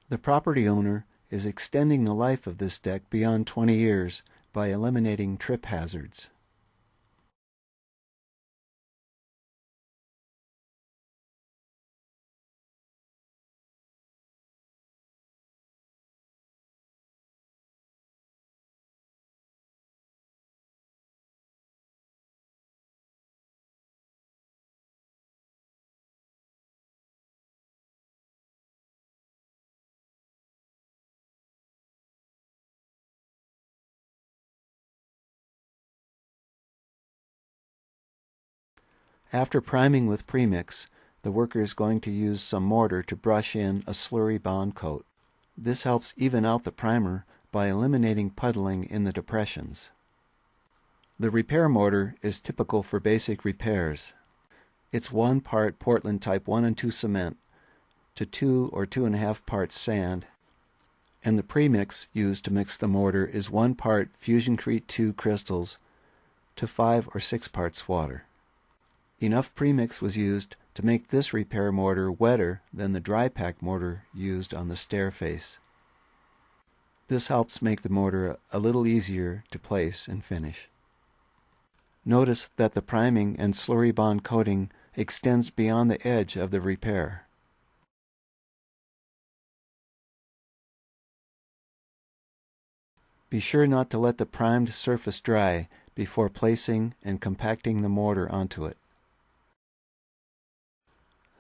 The property owner is extending the life of this deck beyond 20 years by eliminating trip hazards. After priming with premix, the worker is going to use some mortar to brush in a slurry bond coat. This helps even out the primer by eliminating puddling in the depressions. The repair mortar is typical for basic repairs. It's 1 part Portland type 1 and 2 cement to 2 or 2.5 parts sand, and the premix used to mix the mortar is 1 part Fusion Crete 2 crystals to 5 or 6 parts water. Enough premix was used to make this repair mortar wetter than the dry pack mortar used on the stair face. This helps make the mortar a little easier to place and finish. Notice that the priming and slurry bond coating extends beyond the edge of the repair. Be sure not to let the primed surface dry before placing and compacting the mortar onto it.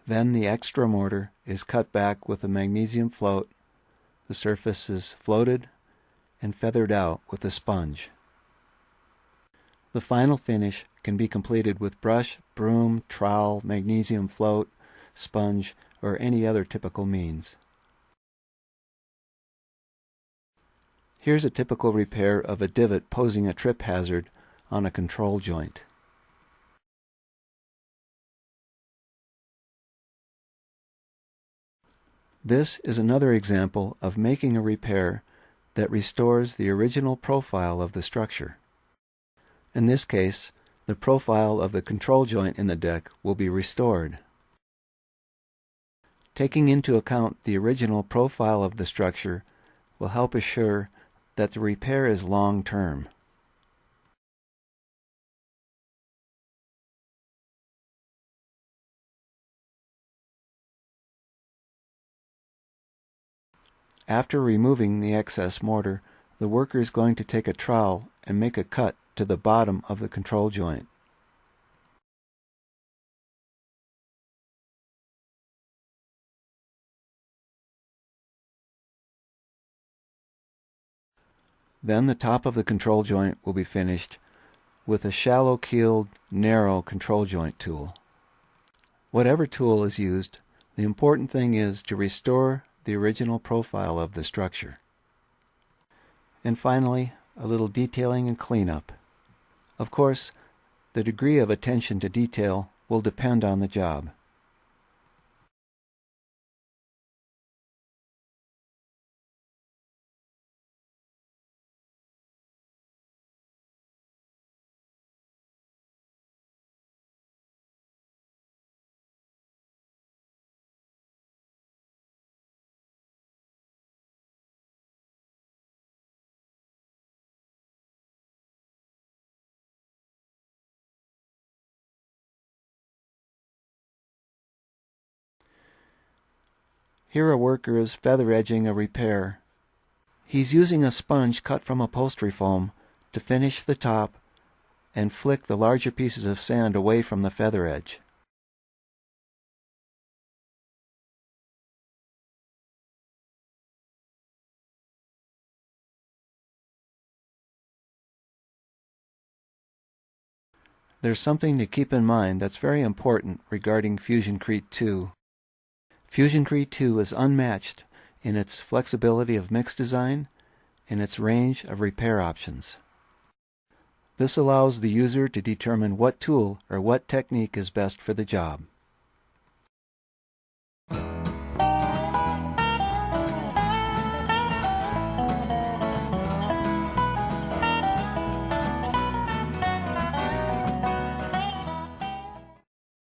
Then the extra mortar is cut back with a magnesium float. The surface is floated and feathered out with a sponge. The final finish can be completed with brush, broom, trowel, magnesium float, sponge, or any other typical means. Here's a typical repair of a divot posing a trip hazard on a control joint. This is another example of making a repair that restores the original profile of the structure. In this case, the profile of the control joint in the deck will be restored. Taking into account the original profile of the structure will help assure that the repair is long-term. After removing the excess mortar, the worker is going to take a trowel and make a cut to the bottom of the control joint. Then the top of the control joint will be finished with a shallow-keeled, narrow control joint tool. Whatever tool is used, the important thing is to restore the original profile of the structure. And finally, a little detailing and cleanup. Of course, the degree of attention to detail will depend on the job. Here a worker is feather edging a repair. He's using a sponge cut from upholstery foam to finish the top and flick the larger pieces of sand away from the feather edge. There's something to keep in mind that's very important regarding Fusion Crete 2. Fusion Crete 2 is unmatched in its flexibility of mix design and its range of repair options. This allows the user to determine what tool or what technique is best for the job.